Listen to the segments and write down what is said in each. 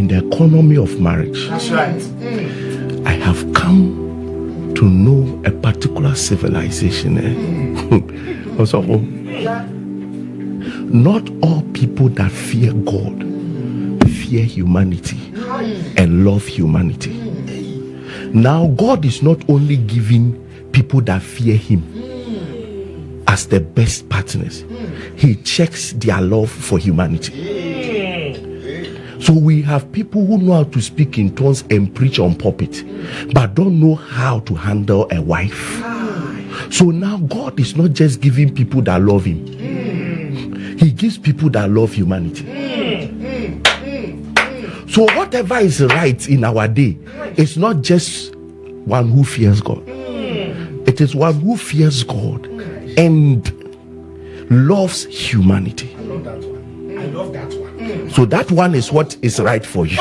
in the economy of marriage. That's right. I have come to know a particular civilization. Also, not all people that fear God fear humanity and love humanity. Now, God is not only giving people that fear Him as the best partners, He checks their love for humanity. So we have people who know how to speak in tongues and preach on pulpit, but don't know how to handle a wife. So now God is not just giving people that love Him. He gives people that love humanity. So whatever is right in our day, it's not just one who fears God. It is one who fears God and loves humanity. I love that one. I love that one. So that one is what is right for you.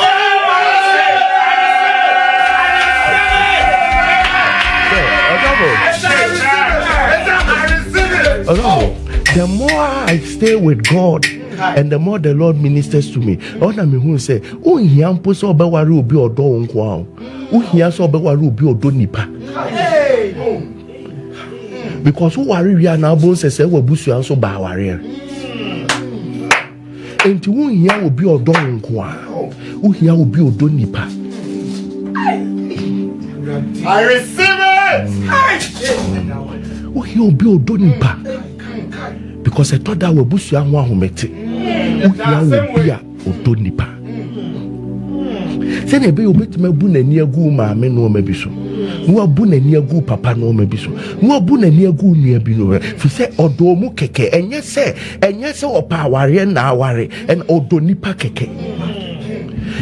The more I stay with God and the more the Lord ministers to me, all I mean say, "Oh, he am poso obewari obi odo nkwa. Oh, he am so obewari obi odo nipa." Because who worry we are now bon say we busu an so ba worry. Enti wo hia obi odo nkwa. Wo hia obi odo nipa. I receive it. Wo hia obi odo nipa. Because I thought that we busu an wa homete. Wo hia obi a odo nipa. Say na be obetime bu nani agu maame no ma bi so. No abu nani agu papa no ma bi so. No abu nani agu nua bi no. Fi say odo mu keke enye se opa aware na aware en odo nipa keke.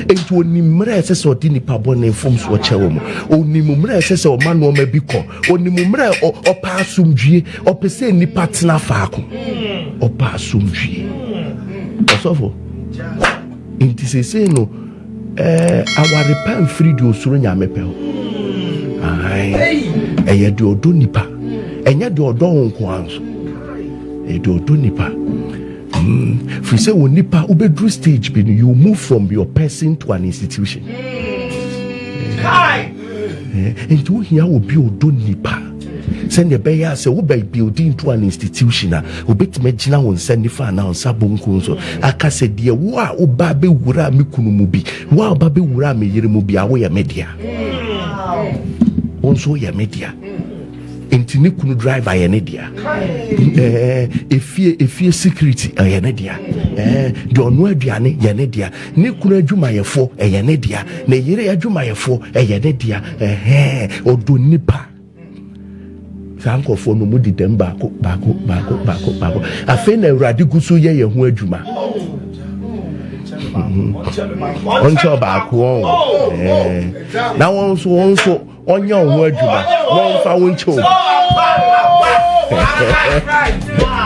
Enti onimre se so di nipa bone fom so chewo mu. Onimumre se o ma no ma bi ko. Onimumre opa asumdwie, opese nipa tena faako. Opa asumdwie. Osofo. Enti se no our repent free do suro nyame pe ho. Eye de odo nipa. Enye de odo nko anso. E de odo nipa. If you say when nipa ubedru stage bin, you move from your person to an institution. And to here will be odo nipa. Send the bear say we be building to an institution. Ubet imagine won send the fan now sabonko so. Aka say dear wa oba be wura me kunu mu bi. Wa oba be wura me yere mu bi awo ya media. Also ya media. Intini kunu driver ya media. Efie security ya media. De onu aduane ya media. Ni kunu adwuma yefo ya media. Na yere adwuma yefo ya media. Odo nipa. Sanko for no mudi dem bako. Afe na Awurade guso ye ho adwuma. Oncho bako. Na wonso onye ho adwuma. Won fa woncho.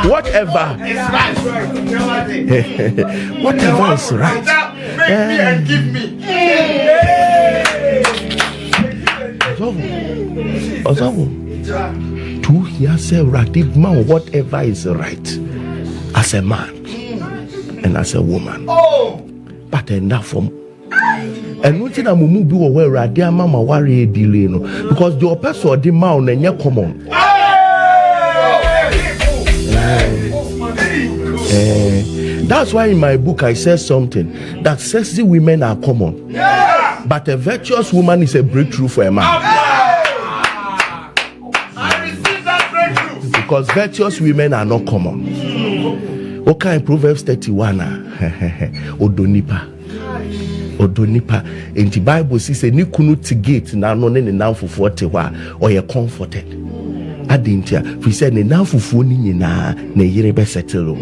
Whatever is right. Whatever is right. Make me and give me. Osawo. To hear say radib man whatever is right as a man and as a woman. But enough from and nothing a mumu bi where radia mama worry delay no because the person the man and you're common. That's why in my book I said something that sexy women are common, but a virtuous woman is a breakthrough for a man. Because virtuous women are not common. Okay, Proverbs 31. Odonipa. In the Bible says, "Ni kunu tigate na no ne nan fufu te hwa or ye comforted." Adintia, we said ne nan fufu ni nyina na yire be settle.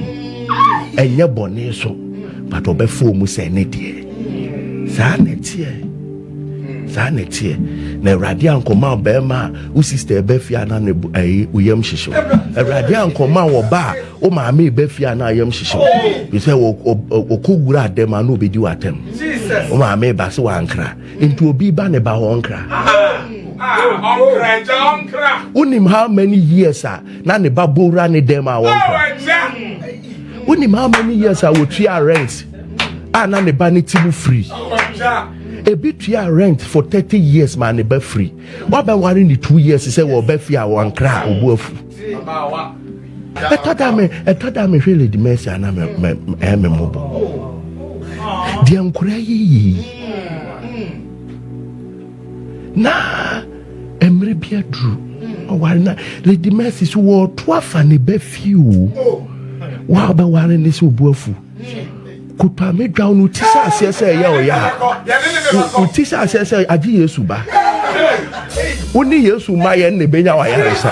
Enye bone so, but obefo mu se ne de. Sa netie. Na Awurade ankoma obema u sister be fia na ne uyam hihyew. Awurade ankoma wo ba o maame be fia na ayam hihyew. You say okogura adem na obedi watem. Jesus. O maame ba se wankra. Enti obi ba ne ba wankra. Onkra. Unim how many years na ne ba bora ne dem a wankra. Unim how many years I would try rent. ana ne ba ne timu free ebi tua rent for 30 years man ne ba free wa ba ware ni 2 years say wo ba fi a wan kra obu afu etada me hwele di mercy ana me mobo di ankura yi na emre bia dru o ware na the mercy so wo to afa ne ba fi o wa ba ware ni so obu afu kupa me dwa no tisa asese ya o ya o tisa asese agi Yesu ba oni Yesu ma ye ne benya wa ya resa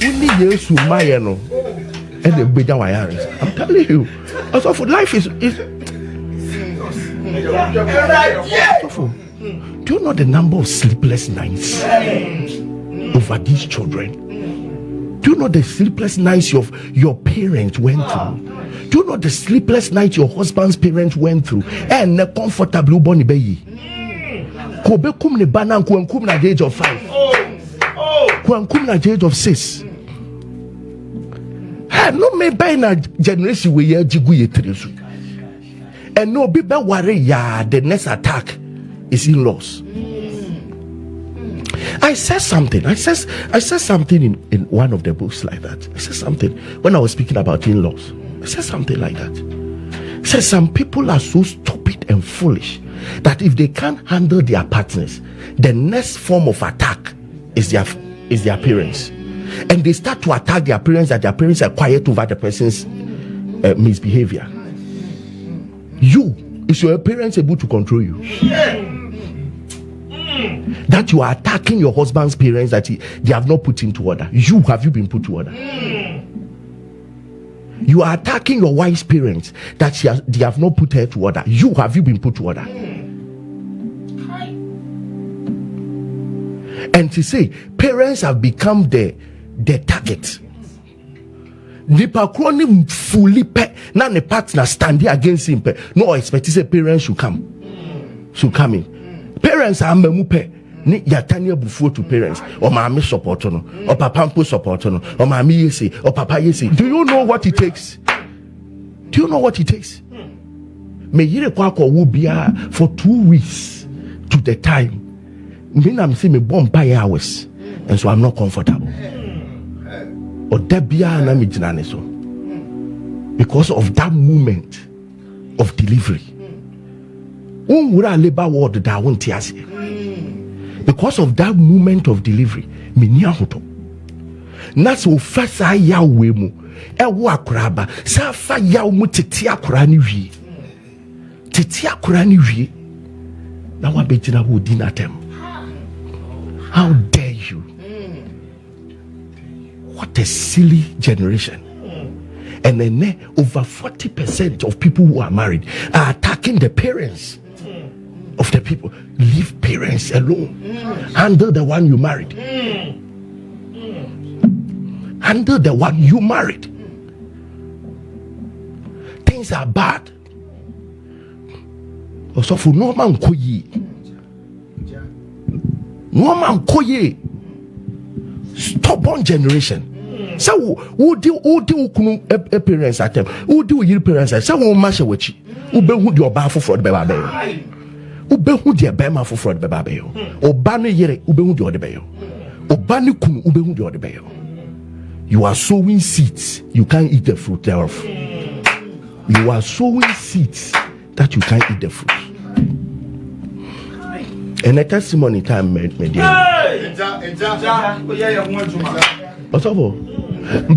oni Yesu ma ye no e ne benya wa ya resa. I'm telling you, also for life is do you know the number of sleepless nights over these children? Do you know the sleepless nights your parents went through? Do you know the sleepless night your husband's parents went through? And the comfortable boni beyi. Kobe kum ne banan kuankum na the age of 5. Kuankum na the age of 6. No me by na generation we ye jigu ye tresu. And no be be worry ya the next attack is in-laws. I said something. I said something in one of the books like that. I said something when I was speaking about in-laws. I said something like that. I said some people are so stupid and foolish that if they can't handle their partners, the next form of attack is their parents, and they start to attack their parents that their parents are quiet over the person's misbehavior. Is your parents able to control you? That you are attacking your husband's parents that they have not put into order. Have you been put to order? You are attacking your wife's parents that they have not put her to order. Have you been put to order? And to say parents have become the target. Nipa kroni fully pe na ne partner standing against him pe. No expect say parents should come in. Parents are memupe ni yatania bufuo to parents or mama support no or papa support no or mama yesi or papa yesi. Do you know what it takes? Me yire kwa wo bia for 2 weeks to the time. Me am say me bomb by hours and so I'm not comfortable. Or debia na me jinane so. Because of that moment of delivery. Labor word that won't tiase. Because of that moment of delivery, me ni ahoto. Na so fasa yawe mu e wo akoraba sa fa yaw mu tete akora ni wie. Tete akora ni wie. Na wa begina wo di na tem. How dare you? What a silly generation. And then over 40% of people who are married are attacking the parents of the people. Leave parents alone. Handle the one you married. Handle the one you married. Things are bad. Also for no man koye. Stubborn generation. So who do parents at them? Who do your parents at? So who mash with you? Who be who your bar for fraud baby? Who be who your bema for fraud baby? O banu yere who be who your baby? O banu kunu who be who your baby? You are sowing seeds, you can't eat the fruit thereof. You are sowing seeds that you can't eat the fruit. And a testimony time made me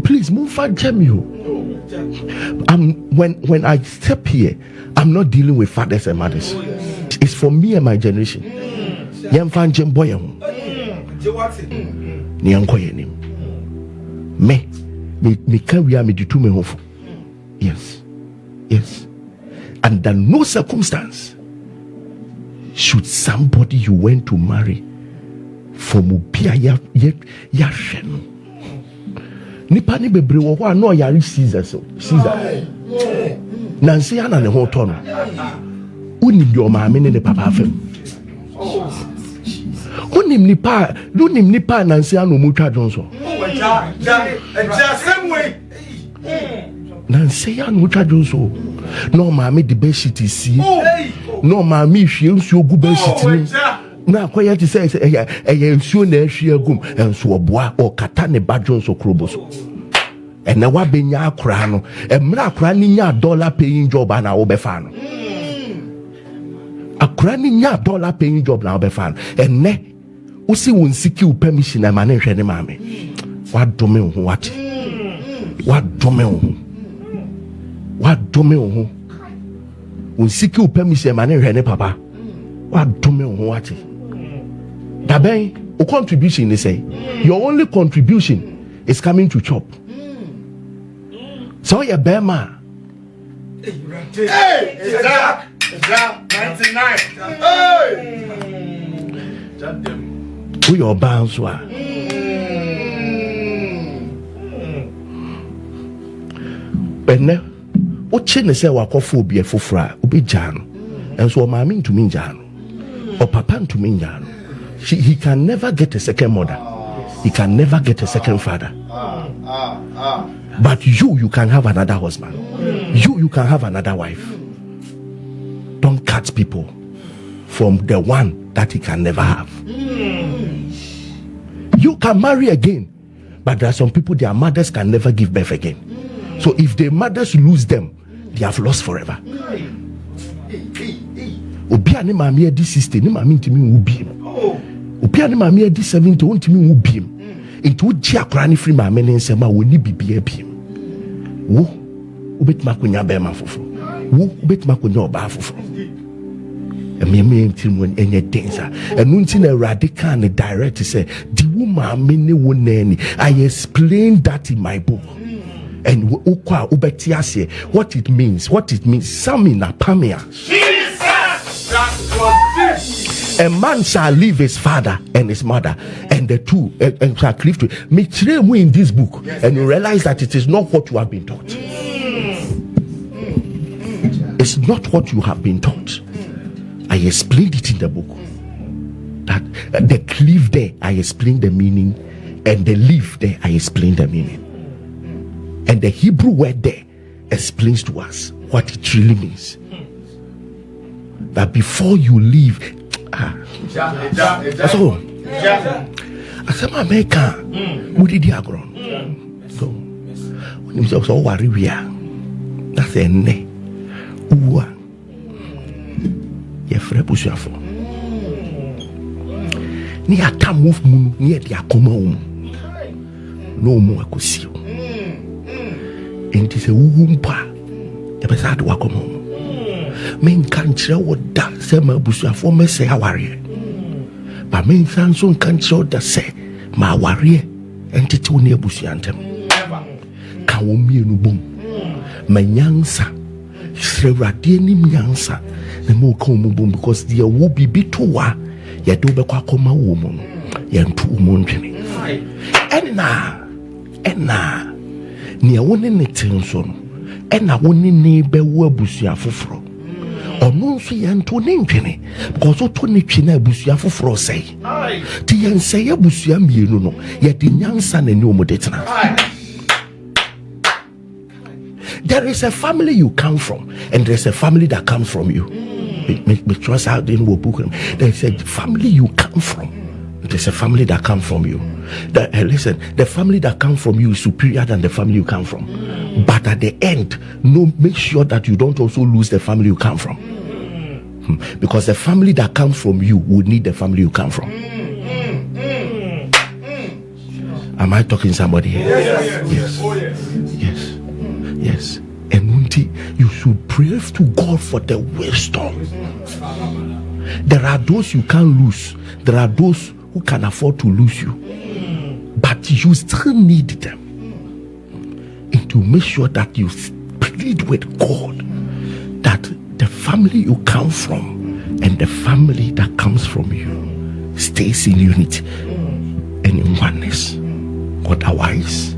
please move for Jamio. When I step here, I'm not dealing with fathers and mothers. It's for me and my generation. Yam fan Jem boy. Me can we are me to me home. Yes. Under no circumstance should somebody you went to marry for mubia yashen. Nipa ni bebre wo ho no yare Caesar. Nancy ana ne ho to no. Unim di o maame ne papa afem. Unim nipa Nancy ana mo twa jonso. Nancy and which I do so. No, mammy, the best city see. No, mammy, she owns your good best city. Now, quiet to say, a soon as she a goom and so a bois or Catane Badgons or Crobos. And now what been ya crano, and Mra cranning ya dollar paying job and our befano. A cranning ya dollar paying job now befan, and ne, Usi won't secure permission and manage any mammy. What do me what? What do me? What do me won't secure permission and manage any papa? What do me what? Daben, o contribution they say. Your only contribution is coming to chop. So your bema. Hey, it's that 99. Hey, Who your bounce were? Benne, o chin say wakophobia for fra, ubi jano, and so mammy to me jano, or papa to me jano. He can never get a second mother. He can never get a second father. But you can have another husband. You can have another wife. Don't cut people from the one that he can never have. You can marry again, but there are some people their mothers can never give birth again. So if their mothers lose them, they have lost forever. Obia ne mami edi 60 ne mami ntimi wo biem. Obia ne mami edi 70 ntimi wo biem. Into ji akra ne free mami ne nsema woni bibia biem. Wo obetima konya be ma foforo. Wo obetima konya oba foforo. Emi ntimi won enye densa. Enu nti na Awurade kan ne direct say the woman me ne wo nani. I explained that in my book. And what it means, some in Apamia. A man shall leave his father and his mother, and the two and shall cleave to me. In this book, and you realize that it is not what you have been taught. It's not what you have been taught. I explained it in the book. That the cleave there, I explained the meaning, and the leave there, I explained the meaning. And the Hebrew word there explains to us what it really means. That before you leave, so as a American, who did the agron? So when you say, so worry, we are that's a ne. Uwa, ye frère Bouchafo. Ni ata move munu, ni e di akoma no more akusio. Enti se wumpa e be sa de wakomo men kan kire wo da se ma busuafo me se aware ba men san so kan kire da se ma aware enti ti woni abusuantem ka wo mienu bom manyansa srewrade ni nyansa na mo ka mo bom because there will be bitowa ye do be kwa koma wo mo no ye ntu mo ntwene enna ni awone ne tenso no ena woni ne be wo abusua foforo ono nso ye nto ne ntwene because o to ne twene abusua foforo sei ti ye nseye abusua mienu no ye de nyansa na ni omodetena. There is a family you come from and there's a family that comes from you. Me trust out in book. There's a family you come from. There's a family that comes from you. Listen, the family that comes from you is superior than the family you come from. But at the end, make sure that you don't also lose the family you come from. Because the family that comes from you will need the family you come from. Am I talking to somebody here? Yes. And you should pray to God for the wisdom. There are those you can't lose. There are those who can afford to lose you, but you still need them. And to make sure that you plead with God that the family you come from and the family that comes from you stays in unity and in oneness. Otherwise,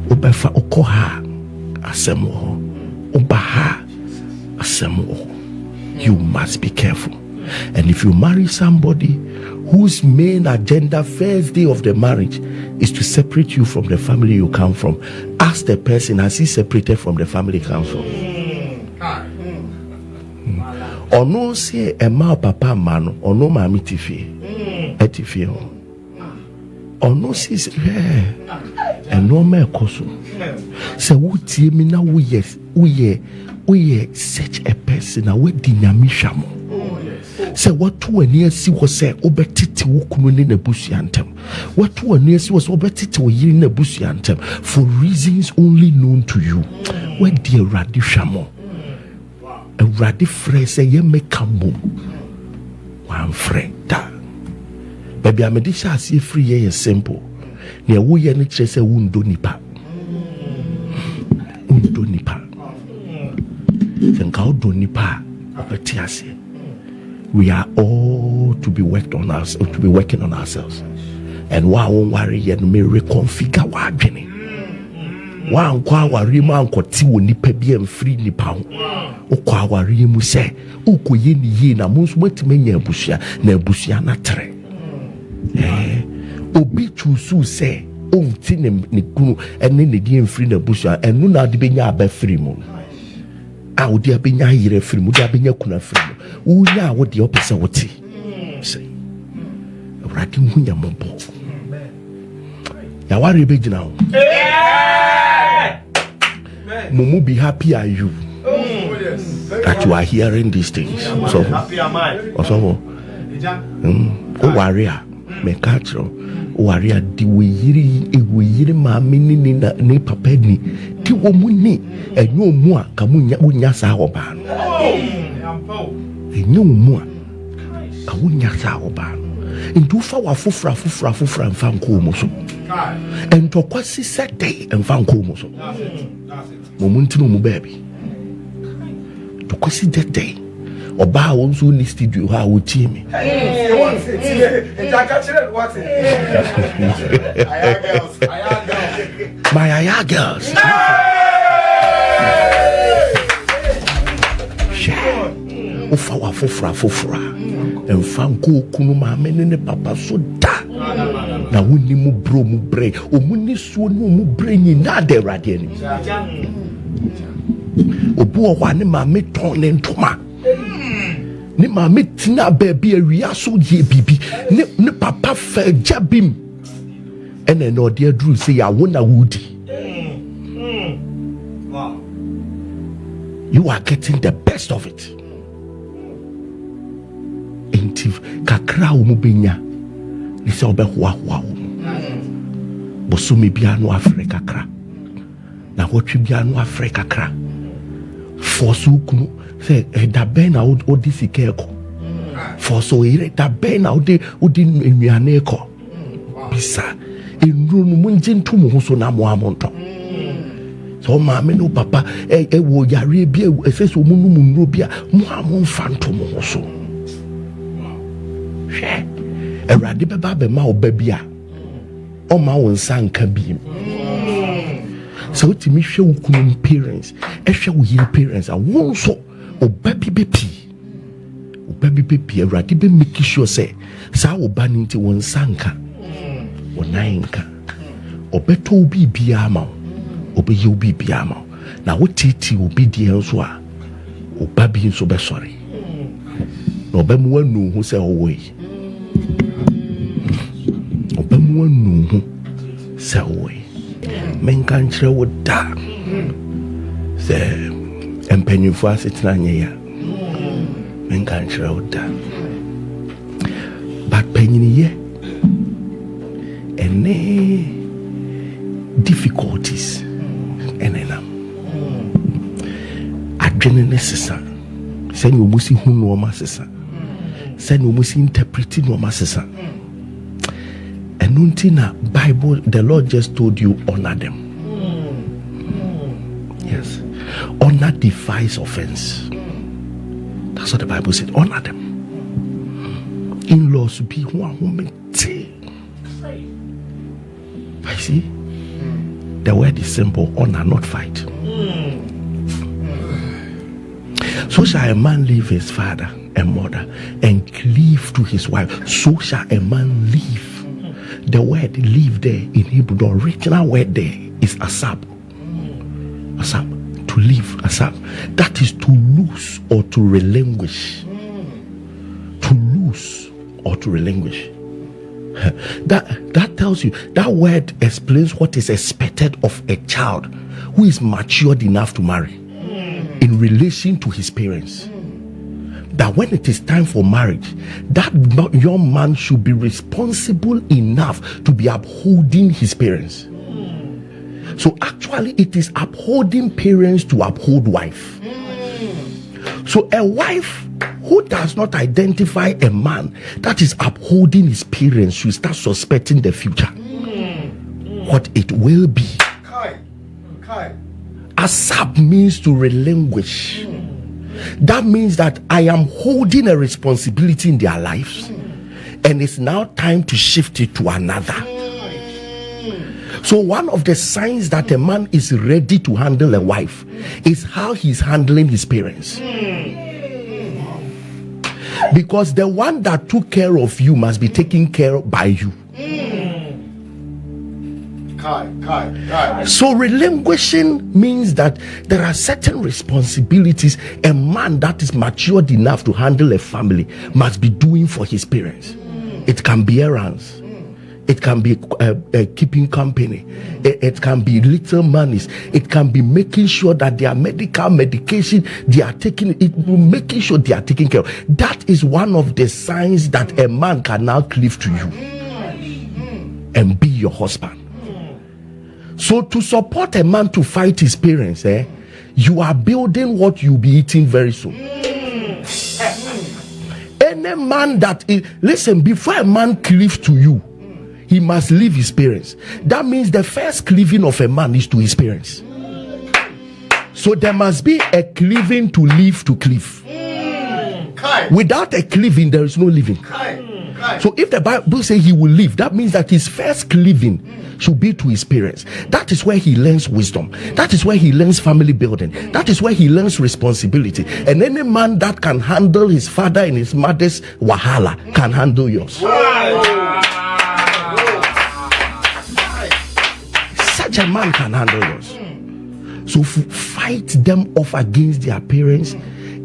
obefa okoha asemo obaha asemo. You must be careful. And if you marry somebody whose main agenda first day of the marriage is to separate you from the family you come from. Ask the person, has he separated from the family he comes from? Or no say a ma papa man or no mammy tiffy etifio. Or no says and no mere coso. So what see me now? We such a person a wedding yamishamo. Say what to a near see was say obetiti wukunu in a bushy anthem. What to a near see was obetiti in a bushy anthem for reasons only known to you. Where dear radishamo a radi phrase ye make come one friend. Baby, I'm a dish I see free ye simple. Near we any chase a wundo nipa. Undo nipa. Then go do nipa. We are all to be working on ourselves. And why won't worry yet me reconfigure our journey. One kwa worry man ko ti wo nipa bi am free nipa. O kwa worry mu say ukoye ni ye na mo nso matime nya abusia na abusia na tre. Obi chusu say ti ne kunu ene ne di free na abusia enu na de benya aba free mu. A wo de abenya yire free mu de abenya kuna free mu. Wo nya wo de opese wo ti. Say. Awurade hu nya mobo. Ya ware be gina ho. Mumu, be happy are you that you are hearing these things. So happy am I. Also, warrior, me catch warrior di we yiri mami ni papa ni ti wo mu ni enyo mu a ka munya sa oba no enyo mu a ka munya sa oba no ndu fa wa fufra mfa nko mu so ento kwasi sete mfa nko mu so momunti no mu baby to kwasi that day oba won so ni studio ha wo tie me my aya girls ufa wa fufra mfa nko kunu ma me ne papa so da na woni mu bro mu bre omuni suo no mu bre ni na de rade ni obu o wa ne ma me ton ne ntoma ne ma me tina baby awia so ye bibi ne papa fa jabim ene no de adru say ya wona wudi. You are getting the best of it. Intiv kakra wo mu benya ni se obehwa wo bosumi bia no Africa kra na wotwe bia no Africa kra forso kunu say da ben na odi sike ko forso ire da ben na odi nnuane ko bisa enru no munje ntum ho so na mo amonto so ma me no papa wo yare bia efeso mu no munro bia mo amon fantom ho so Eradi beba be ma obabia o ma won sanka bi so timi hwe ukunu parents ehwe wo yiri parents a won so obabi bepi eradi be make sure say sa oba ni nti won sanka wonanka obeto obi bia ma obeyi obi bia ma na wo titi obi die nso a obabi nso be sorry no be mu anu hu say owo One no say way. Men can try with that. Say empenyu for us it's not ya. Men can try with that. But penny ye any difficulties and adwene necessary. Say no musi hu no masesa. Say no musi interpret no masesa. Nuntina Bible, the Lord just told you honor them. Yes, honor defies offense. That's what the Bible said. Honor them. In-laws be one woman. I see. The word is simple: honor, not fight. So shall a man leave his father and mother and cleave to his wife. So shall a man leave. The word live there in Hebrew, the original word there is asab. Asab. To live, asab. That is to lose or to relinquish. To lose or to relinquish. That tells you, that word explains what is expected of a child who is matured enough to marry in relation to his parents. That when it is time for marriage, that young man should be responsible enough to be upholding his parents. So actually it is upholding parents to uphold wife. So a wife who does not identify a man that is upholding his parents should start suspecting the future. What it will be. Asab means to relinquish. That means that I am holding a responsibility in their lives, and it's now time to shift it to another. So one of the signs that a man is ready to handle a wife is how he's handling his parents. Because the one that took care of you must be taken care of by you. So relinquishing means that there are certain responsibilities a man that is matured enough to handle a family must be doing for his parents. It can be errands. It can be keeping company. It can be little monies. It can be making sure that their medical medication they are taking it, making sure they are taken care of. That is one of the signs that a man can now cleave to you and be your husband. So to support a man to fight his parents, you are building what you'll be eating very soon. Any man that is, listen, before a man cleaves to you, he must leave his parents. That means the first cleaving of a man is to his parents. So there must be a cleaving to live to cleave. Without a cleaving, there is no living. So if the Bible says he will live, that means that his first cleaving should be to his parents. That is where he learns wisdom. That is where he learns family building. That is where he learns responsibility. And any man that can handle his father and his mother's wahala can handle yours. Such a man can handle yours. So fight them off against their parents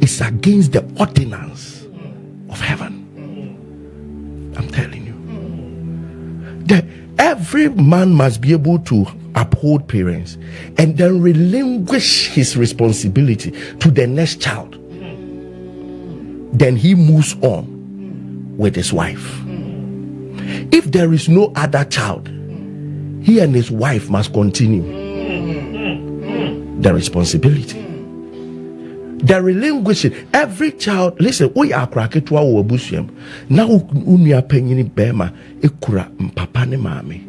is against the ordinance of heaven. I'm telling you. Every man must be able to uphold parents and then relinquish his responsibility to the next child. Then he moves on with his wife. If there is no other child, he and his wife must continue the responsibility. The relinquishing every child. Listen, we are cracking our busham now. Unia penny bema ekura papa ne mame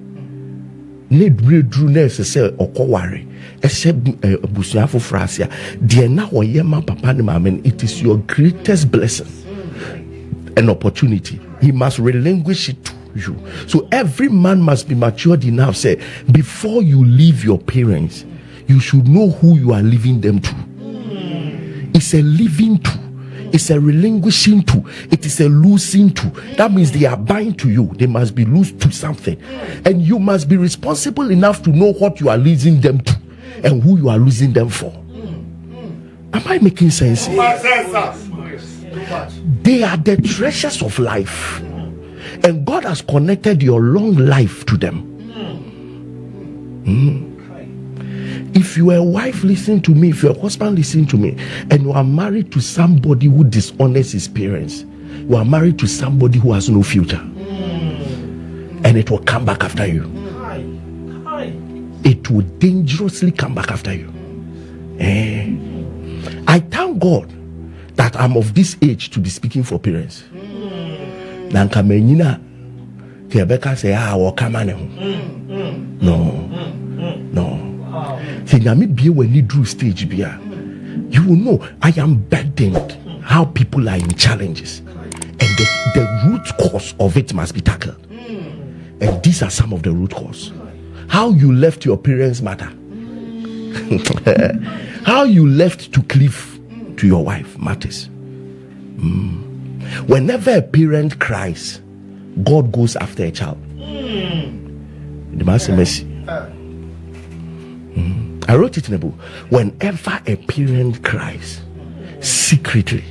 need drew nurse say okoware except busuafo frasia de na oyema papa ne mame. It is your greatest blessing and opportunity. He must relinquish it to you. So every man must be matured enough. Say before you leave your parents, you should know who you are leaving them to. It's a living to, it's a relinquishing to, it is a losing to. That means they are bind to you. They must be loose to something, and you must be responsible enough to know what you are losing them to and who you are losing them for. Am I making sense? They are the treasures of life, and God has connected your long life to them. If you are a wife, listen to me. If you are a husband, listen to me. And you are married to somebody who dishonors his parents, you are married to somebody who has no future. And it will come back after you. It will dangerously come back after you. I thank God that I'm of this age to be speaking for parents. Nankamenina Rebecca say, no. Say Nyame bie when drew stage bia. You will know I am burdened how people are in challenges, and the root cause of it must be tackled. And these are some of the root cause. How you left your parents matter. How you left to cleave to your wife matters. Whenever a parent cries, God goes after a child. The master mercy. I wrote it in a book. Whenever a parent cries secretly,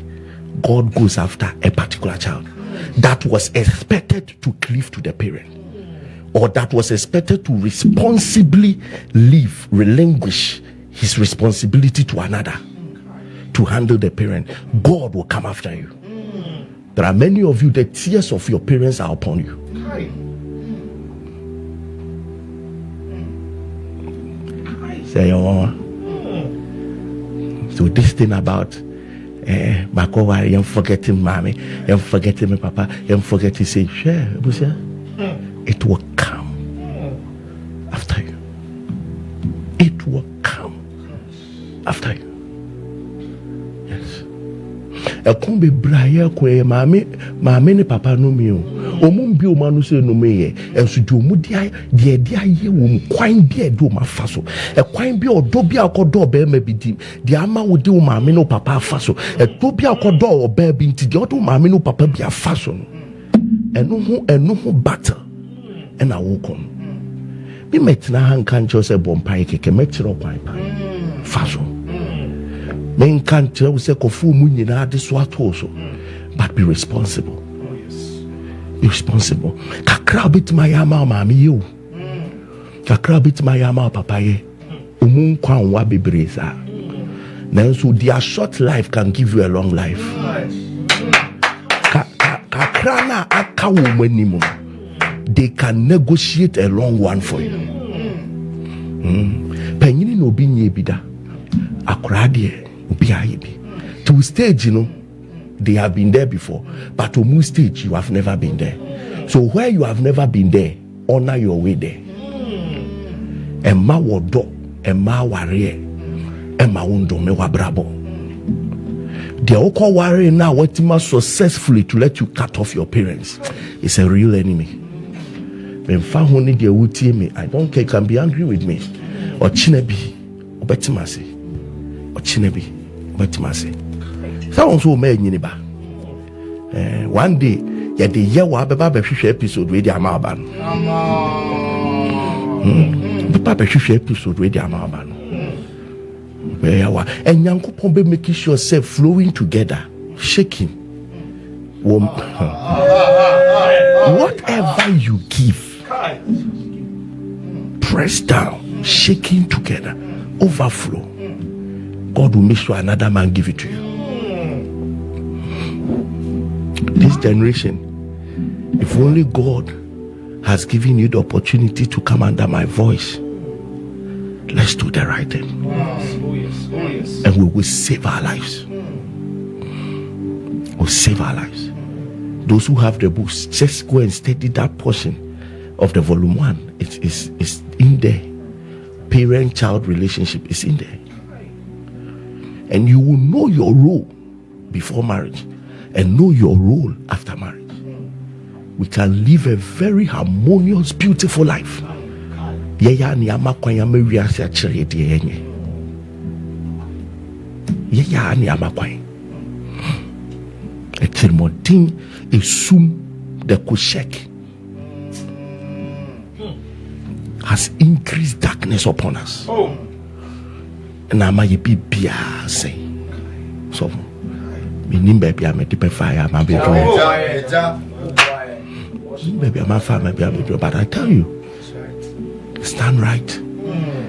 God goes after a particular child that was expected to cleave to the parent, or that was expected to responsibly relinquish his responsibility to another to handle the parent. God will come after you. There are many of you, the tears of your parents are upon you. Say your mama. So this thing about you're forgetting mommy, you're forgetting my papa, you're forgetting say, it will come after you. It will come after you. Yes. A combi braya kwe mame ne papa no mi o. Omum bi o manu se no me enso di omu dia ye wo kwan bi e do ma fa so. E kwan bi odo bi akodo be ma bi di. Di ama wo di o mame no papa fa so. E do bi akodo o be bi nti di odo mame no papa bi afa so no. Eno ho battle. And I walk on. Be met na han kan cho se bompai keke metro kwan pa. Faso. Men kan cho se kofu mu nyina de so ato so. But be responsible. Oh yes. Be responsible. Kakra bit my ama mami you. Kakra bit my ama papa ye. Umun kwan wa bebre sa. Now so their short life can give you a long life. Kakra na aka wo manimu. They can negotiate a long one for you. Penyini no bi nye bida. Akurade obi ayebi. To stage, they have been there before, but to move stage, you have never been there. So where you have never been there, honor your way there. Emma wodo, Emma warrior, Emma undo me wabrabo. The oko warrior now what must successfully to let you cut off your parents is a real enemy. I don't care, can be angry with me. Or chinebi, or betimasi. Or chinebi, betimasi. Someone so made Yiniba. One day, yet the year wa baba episode with the Amaban. Papa episode with the Amaban. Where you are, and young couple be making sure self flowing together, shaking. Whatever you give. Press down, shaking together, overflow. God will make sure another man give it to you. This generation, if only God has given you the opportunity to come under my voice, let's do the right thing. And we will save our lives. We'll save our lives. Those who have the books, just go and study that portion of the volume 1. It's in there. Parent-child relationship is in there. And you will know your role before marriage and know your role after marriage. We can live a very harmonious, beautiful life. Yaya ni ama kwanya mewia se achire de yenye. Yaya ni ama kwanya. Etirmodin esum the kushek has increased darkness upon us. And I'm a bibia say so. Meaning baby, I'm a deep fire, my baby. Baby, I'm a fire, my baby. But I tell you, stand right.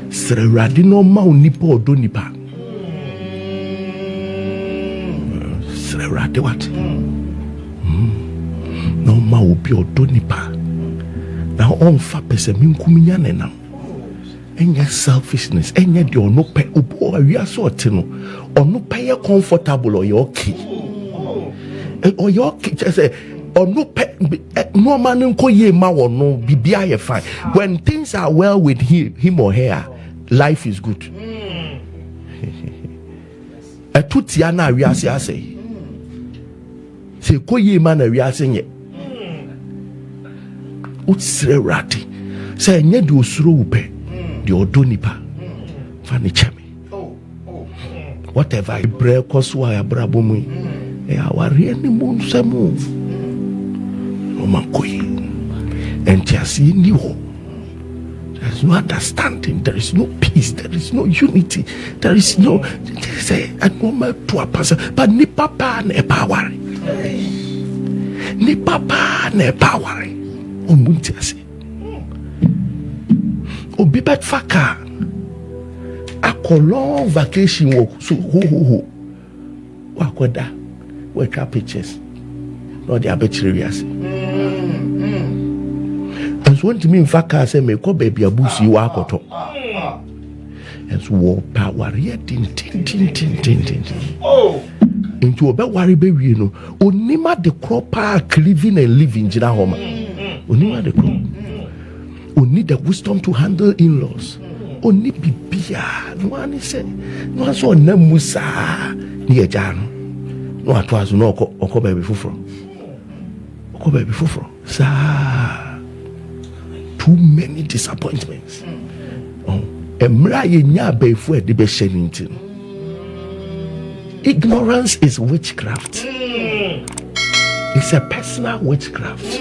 Sreradino ma unipo do nipa. Srerade what? No ma ubi odo nipa. Now on fa pese minkuminya nenam. Enya selfishness, enya di ono pe ubo awia so otino. Ono pe ye comfortable or you okay. Or you okay just say ono pe no man nko ye ma wono bibia ye fine. When things are well with him or her, life is good. Etutia na awia se ase. Se ko ye ma na awia se nye. Utsre rati. Se nye di osuro upe. The odonipa fanichemi. Whatever I break, cause why I brabo me. I worry any moon some move. no mankoi. And just in you. There is no understanding, there is no peace, there is no unity, there is no a normal to a person, but ni papa ne power. Ni papa ne power. Omuntiasi. Obibet faka. A long vacation walk. So ho. Wakwada. We trap pictures. No, they are betrayers. And so when to me in fact I say me call baby abusi wakoto. And so war power yet tin. Oh. Into a bit worry baby, you know. Onima the crop living and living jina homa. Onima the crop. Only the wisdom to handle in-laws. Only bibia. No one say. No one saw nemusa near Jan. No one was no oko baby fufro. Oko baby fufro. Sa. Too many disappointments. Ignorance is witchcraft. It's a personal witchcraft.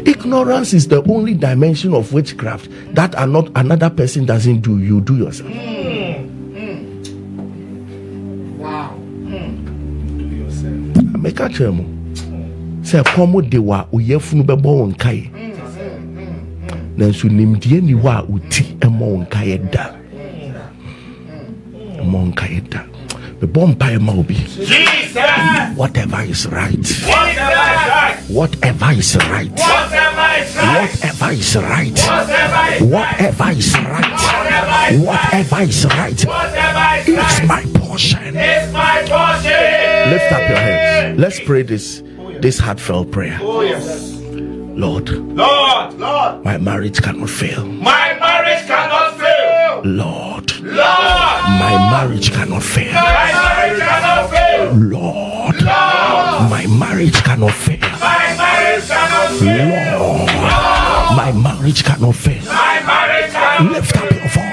Ignorance is the only dimension of witchcraft that another person doesn't do. You do yourself. Wow. Do yourself. Make a term. Say pomo dewa uyefunu bebo onkai. Nanso nimdie ni wa uti emo onkai da. Emo onkai da. Bebo mpa ema obi. Jesus! Whatever is right. Whatever is right. Whatever is right. Whatever is right. Whatever is right. It's my portion. It's my portion. Lift up your hands. Let's pray this heartfelt prayer. Oh yes. Lord, my marriage cannot fail. My marriage cannot fail. Lord, my marriage cannot fail. My marriage cannot fail. Lord, my marriage cannot fail. My marriage cannot fail. Lord, my marriage cannot fail. My marriage cannot fail. Lift up your voice.